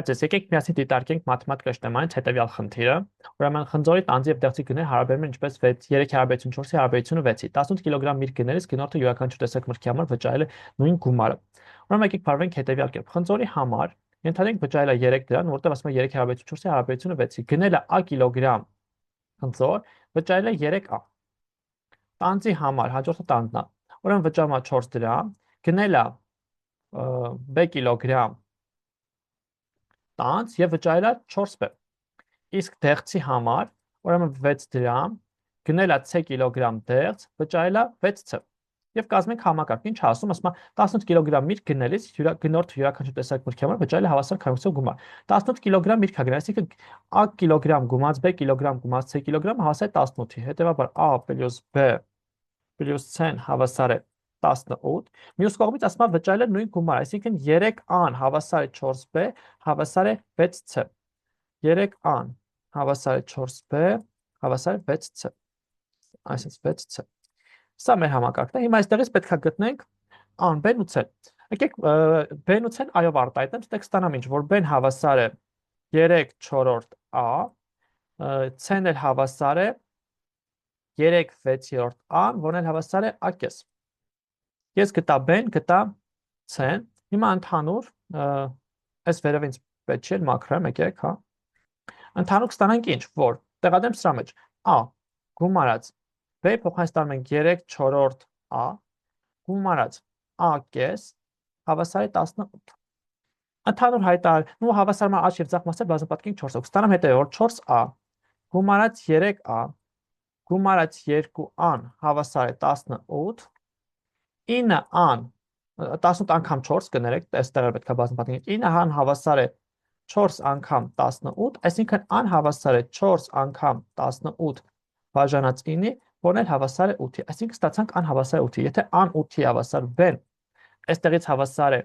Բայց եկեք միասին դիտարկենք մաթեմատիկայի թեմանից հետևյալ խնդիրը։ Ուրեմն խնձորի տանձի եւ դեղցի գները հարաբերում են ինչպես 3 հարաբերություն 4-ի հարաբերությունը 6-ի։ 18 կիլոգրամ միրգ գներից գնորդը յուրաքանչյուր տեսակ մրգի համար վճարել է նույն գումարը։ Ուրեմն եկեք բարվենք հետևյալ կերպ։ Խնձորի համար ենթադրենք վճարել է 3 դրամ, որտեղ ասում է 3 հարաբերություն 4-ի հարաբերությունը 6-ի։ Գնել է A կիլոգրամ խնձոր, վճարել է 3A։ Տանձի համար հաջորդը տանձն է։ Ուրեմն վճարում է 4 դրամ, գնել է B կիլոգրամ տանձ եւ վճարել է 4B։ Իսկ դեղցի համար ուրեմն 6 դրամ, գնել է C կիլոգրամ դեղց, վճարել է 6C։ Եվ կազմենք համակարգ։ Ինչ ասում, ասում է 18 կիլոգրամ միրգ գնելիս գնորդը յուրաքանչյուր տեսակ մրգի համար վճարել է հավասար քանակությամբ գումար։ 18 կիլոգրամ միրգ է գնել, այսինքն A կիլոգրամ գումարած B կիլոգրամ գումարած C կիլոգրամ հավասար է 18-ի։ Հետևաբար A + B + C-ն հավասար է 18։ Մյուս կողմից ասում է վճարել է նույն գումարը, այսինքն 3A-ն հավասար է 4B, հավասար է 6C։ 3A-ն հավասար է 4B, հավասար է 6C։ Այսինքն 6C։ Սա մեր համակարգն է։ Հիմա այստեղից պետք է գտնենք A-ն, B-ն ու C-ն։ Եկեք B-ն ու C-ն այով արտահայտեմ, ստեղ կստանամ ինչ, որ B-ն հավասար է 3/4 A, C-ն էլ հավասար է 3/6 A-ն, որն էլ հավասար է A+։ Ես գտա B-ն, գտա C-ն։ Հիմա ընդհանուր, այս վերև ինձ պետք չէ, մաքրեմ, եկեք, հա։ Ընդհանուր կստանանք ինչ, որ տեղադրեմ սրա մեջ A գումարած B փոխանցում ենք 3/4 A գումարած A+ հավասար է 18։ Ընդհանուր հայտարարում ու հավասարման աճ եւ ձախ մասը բազմապատկենք 4-ով։ Կստանամ հետեւը որ 4A գումարած 3A գումարած 2A-ն հավասար է 18, 9A-ն 18 անգամ 4 կներեք, այստեղ պետք է բազմապատկենք, 9A-ն հավասար է 4 անգամ 18, այսինքն A-ն հավասար է 4 անգամ 18 բաժանած 9-ի, որն էլ հավասար է 8-ի, այսինքն ստացանք A-ն հավասար է 8-ի։ Եթե A-ն 8-ի հավասար B-ն այստեղից հավասար է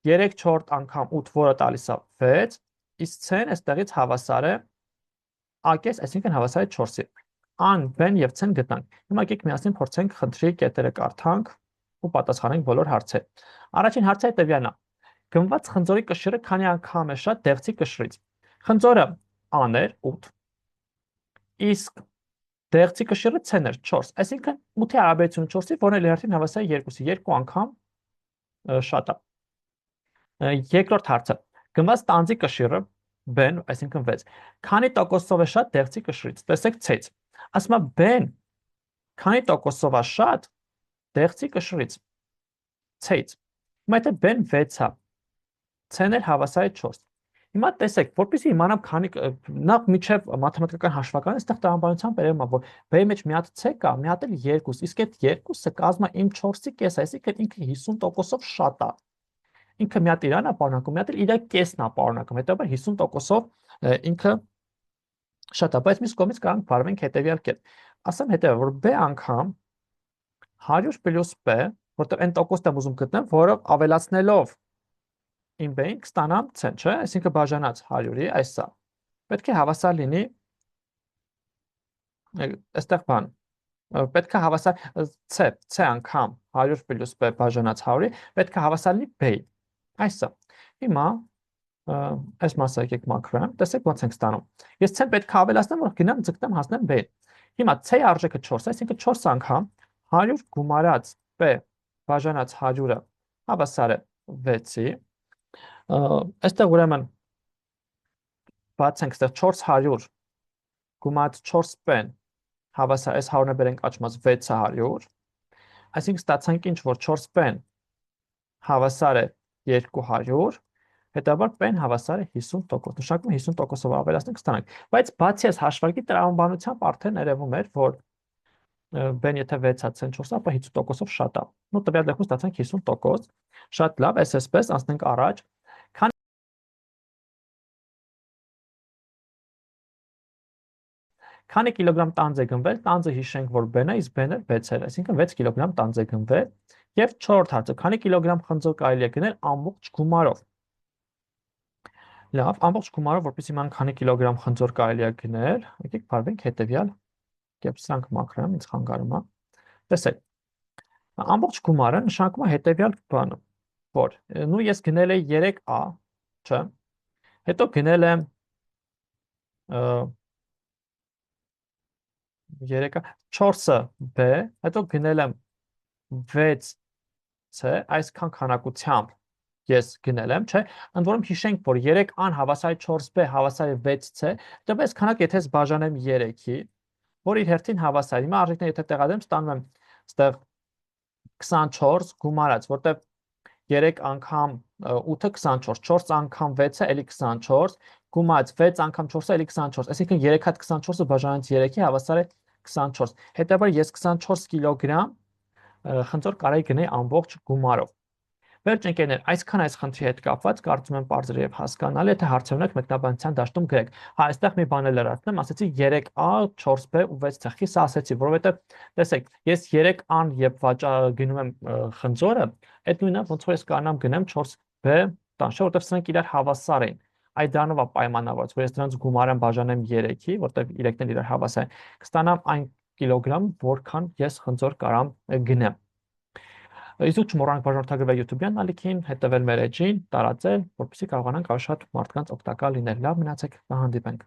3/4 անգամ 8, որը տալիս է 6, իսկ C-ն այստեղից հավասար է A+, այսինքն հավասար է 4-ի։ A-ն, B-ն եւ C-ն գտանք։ Հիմա եկեք միասին փորձենք խնդրի կետերը կարդանք ու պատասխանենք բոլոր հարցերը։ Առաջին հարցը հետևյալն է։ Գնված խնձորի կշիռը քանի անգամ է շատ դեղցի կշռից։ Խնձորը A-ն էր 8, իսկ դեղցի կշիռը C-ն էր 4, այսինքն 8-ի հարաբերությունը 4-ի, որն էլ հերթին հավասար է 2-ի, 2 անգամ շատ է։ Երկրորդ հարցը։ Գնված տանձի կշիռը B-ն, այսինքն 6, քանի տոկոսով է շատ դեղցի կշռից։ Տեսեք C-ից։ Ասում է B-ն քանի տոկոսով է շատ դեղցի կշռից C-ից։ Հիմա եթե B-ն 6 է, C-ն էլ հավասար է 4։ Հիմա տեսեք, որպեսզի իմանամ քանի նախ միջև մաթեմատիկական հաշվարկանը, այստեղ տրամաբանությամբ երևում է, որ B-ի մեջ մի հատ C կա, մի հատ էլ 2, իսկ այդ 2-ը կազմում է իմ 4-ի կեսը, այսինքն ինքը 50%-ով շատ է։ Ինքը մի հատ իրան է պարունակում, մի հատ էլ իր կեսն է պարունակում, հետո 50%-ով ինքը շատ է, բայց մյուս կողմից կարող ենք բարվենք հետևյալ կերպ։ Ասեմ հետևը, որ B անգամ 100 + B, որտեղ այն տոկոսն եմ ուզում գտնեմ, որով ավելացնելով իմ B-ին կստանամ C-ն, չէ՞, այսինքն բաժանած 100-ի, այս սա։ Պետք է հավասար լինի այստեղ բան։ Պետք է հավասար C անգամ 100 + B բաժանած 100-ի, պետք է հավասար լինի B-ի։ Այսա։ Հիմա այս մասը եկեք մաքրեմ, տեսեք ոնց ենք ստանում։ Ես C-ն պետք է ավելացնեմ, որ գնամ ձգտեմ հասնեմ B-ին։ Հիմա C-ի արժեքը 4, այսինքն 4 անգամ 100 գումարած B բաժանած 100-ը հավասար է 6-ի։ Այստեղ ուրեմն բացենք, այստեղ 400 գումարած 4B-ն հավասար, այս 100-ը բերենք աճմած 600, այսինքն ստացանք ինչ, որ 4B-ն հավասար է 200, հետաբար P-ն հավասար է 50%, նշանակում է 50%-ով ավելացնենք կստանանք, բայց բացի այս հաշվարկի տրամաբանությամբ արդեն երևում էր, որ B-ն եթե 6-ա, C-ն 4-ա, ապա 50%-ով շատ է։ Ну տվյալ դեպքում ստացանք 50%, շատ լավ, այսպես անցնենք առաջ։ Քանի կիլոգրամ տանձ է գնվել, տանձը հիշենք, որ B-ն է, իսկ B-ն է 6 է, այսինքն 6 կիլոգրամ տանձ է գնվել, եւ 4-րդ հարցը, քանի կիլոգրամ խնձոր կարելի է գնել ամբողջ գումարով։ Լավ, ամբողջ գումարով, որպեսզի իմանանք քանի կիլոգրամ խնձոր կարելի է գնել, եկեք բարվենք հետևյալ կեպսրանք մաքրեմ, ինձ խանգարում է։ Տեսեք, ամբողջ գումարը նշանակում է հետևյալ բանը, որ նույն ես գնել էի 3A, չէ՞։ Հետո գնել եմ 3-ը 4-ը B, հետո գնել եմ 6C, այսքան քանակությամբ ես գնել եմ, չէ՞։ Ընդ որում հիշենք, որ 3A-ն հավասար է 4B հավասար է 6C, դեպի այս քանակը եթե ես բաժանեմ 3-ի, որ իր հերթին հավասար է։ Հիմա արժեքները եթե տեղադրեմ, ստանում եմ այստեղ 24 գումարած, որտեղ 3 անգամ 8-ը 24, 4 անգամ 6-ը էլի 24, գումարած 6 անգամ 4-ը էլի 24, այսինքն 3 հատ 24-ը բաժանած 3-ի հավասար է 24։ Հետևաբար ես 24 կիլոգրամ խնձոր կարայի գնեի ամբողջ գումարով։ Վերջ ընկերներ, այսքան այս խնդրի հետ կապված կարծում եմ պարզ եւ հասկանալի, եթե հարցեր ունեք մեկնաբանության դաշտում գրեք։ Հա, այստեղ մի բան էլ լրացնեմ, ասեցի 3A, 4B ու 6C։ Խի սա ասեցի, որովհետեւ տեսեք, ես 3A-ն եւ գնում եմ խնձորը, այդ նույնը ոնց որ ես կանամ գնեմ 4B տան, չէ՞, որովհետեւ սրանք իրար հավասար են։ Այդ դրանով է պայմանավորված, որ ես դրանց գումարեմ բաժանեմ 3-ի, որտեղ 3-ն իրար հավասար են, կստանամ այն կիլոգրամ, որքան ես խնձոր կարամ գնեմ։ Իսկ չմոռանաք բաժանորդագրվել YouTube-յան ալիքին, հետևել մեր էջին, տարածել, որպեսզի կարողանանք ավելի շատ մարդկանց օգտակար լինել։ Լավ մնացեք, կհանդիպենք։